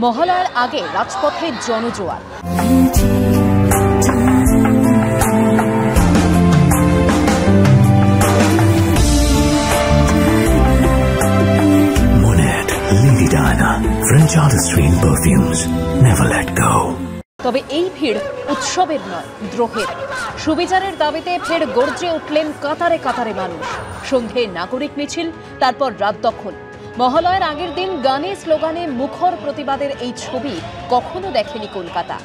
মহালয়ার আগে রাজপথে জনজোয়ার। French artistry in perfumes. Never let go. তবে এই ভিড় উৎসবের নয়, দ্রোহের। সুবিচারের দাবিতে ফের গর্জে উঠলেন কাতারে কাতারে মানুষ। সন্ধে নাগরিক মিছিল, তারপর রাত দখল। মহালয়ার আগের দিন গানে স্লোগানে মুখর প্রতিবাদের এই ছবি কখনো দেখেনি কলকাতা।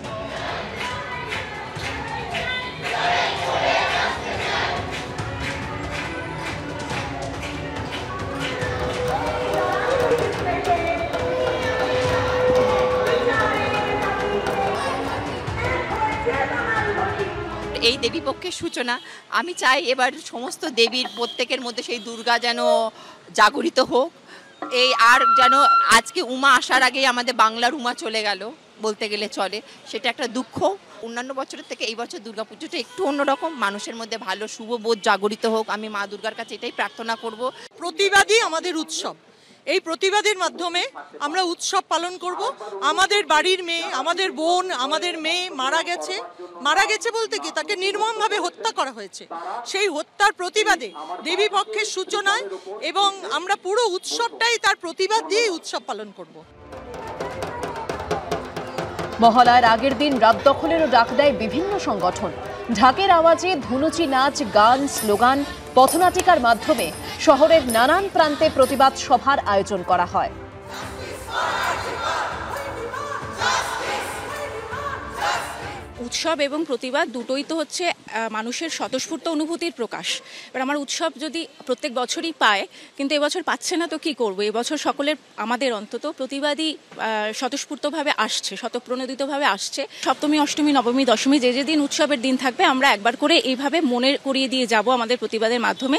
এই দেবীপক্ষের সূচনা। আমি চাই এবার সমস্ত দেবীর প্রত্যেকের মধ্যে সেই দুর্গা যেন জাগরিত হোক। এই আর যেন আজকে উমা আসার আগেই আমাদের বাংলার উমা চলে গেল বলতে গেলে চলে, সেটা একটা দুঃখ। অন্যান্য বছরের থেকে এই বছর দুর্গাপুজোটা একটু অন্যরকম, মানুষের মধ্যে ভালো শুভবোধ জাগরিত হোক। আমি মা দুর্গার কাছে এটাই প্রার্থনা করব। প্রতিবাদী আমাদের উৎসব, এই প্রতিবাদের মাধ্যমে আমরা উৎসব পালন করব। আমাদের বাড়ির মেয়ে, আমাদের বোন, আমাদের মেয়ে মারা গেছে বলতে কি তাকে নির্মমভাবে হত্যা করা হয়েছে। সেই হত্যার প্রতিবাদে দেবী পক্ষের সূচনায় এবং আমরা পুরো উৎসবটাই তার প্রতিবাদ দিয়ে উৎসব পালন করব। মহালয়ার আগের দিন রাত দখলেরও ডাক দেয় বিভিন্ন সংগঠন। ঢাকের আওয়াজে ধুনুচি নাচ, গান, স্লোগান, পথনাটিকার মাধ্যমে শহরের নানান প্রান্তে প্রতিবাদ সভার আয়োজন করা হয়। উৎসব এবং প্রতিবাদ দুটোই তো হচ্ছে মানুষের স্বতঃস্ফূর্ত অনুভূতির প্রকাশ। এবার আমার উৎসব যদি প্রত্যেক বছরই পায়, কিন্তু এবছর পাচ্ছে না, তো কি করব? এবছর সকলের, আমাদের অন্তত প্রতিবাদী স্বতঃস্ফূর্তভাবে আসছে, স্বতঃপ্রণোদিতভাবে আসছে। সপ্তমী, অষ্টমী, নবমী, দশমী যে দিন উৎসবের দিন থাকবে, আমরা একবার করে এইভাবে মনে করিয়ে দিয়ে যাব আমাদের প্রতিবাদের মাধ্যমে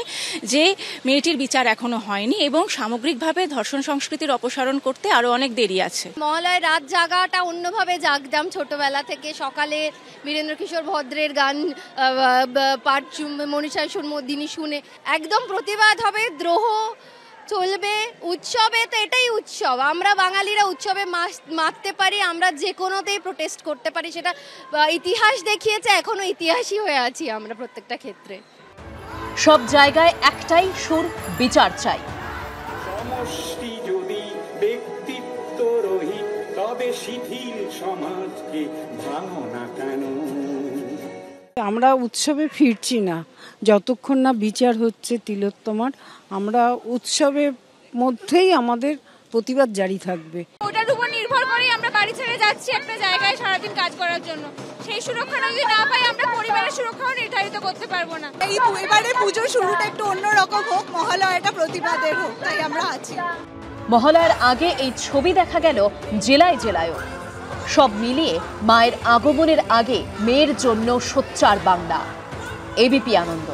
যে মেয়েটির বিচার এখনো হয়নি এবং সামগ্রিকভাবে ধর্ষণ সংস্কৃতির অপসারণ করতে আরও অনেক দেরি আছে। মহালয়ার রাত জাগাটা অন্যভাবে জাগতাম ছোটবেলা থেকে। সকালে বীরেন্দ্র কিশোর ভদ্রের গান পাঠ, মনীষা সুমদিনী শুনে একদম প্রতিবাদ হবে, দ্রোহ চলবে। উৎসবে তো এটাই উৎসব, আমরা বাঙালিরা উৎসবে মাততে পারি, আমরা যে কোনোতেই প্রোটেস্ট করতে পারি। সেটা ইতিহাস দেখিয়েছে, এখনো ইতিহাসই হয়ে আছি আমরা প্রত্যেকটা ক্ষেত্রে। সব জায়গায় একটাই সুর, বিচার চাই। সমষ্টি যদি ব্যক্তিত্ব রহিত, তবে শিথিল সমাজকে ভাঙো না কেন? আমরা উৎসবে ফিরছি না যতক্ষণ না বিচার হচ্ছে তিলোত্তমার। আমরা উৎসবের মধ্যেই আমাদের প্রতিবাদ জারি থাকবে। ওটার উপর নির্ভর করেই আমরা বাড়ি ছেড়ে যাচ্ছি একটা জায়গায় সারাদিন কাজ করার জন্য। সেই সুরক্ষাটা যদি না পাই, আমরা পরিবারের সুরক্ষাও নির্ধারিত করতে পারবো না। এবারে পুজোর শুরুটা একটু অন্যরকম হোক, মহালয়াটা প্রতিবাদের হোক, তাই আমরা আছি। মহালয়ার আগে এই ছবি দেখা গেল জেলায় জেলায়ও। সব মিলিয়ে মায়ের আগমনের আগে মেয়ের জন্য সোচ্চার বাংলা। এবিপি আনন্দ।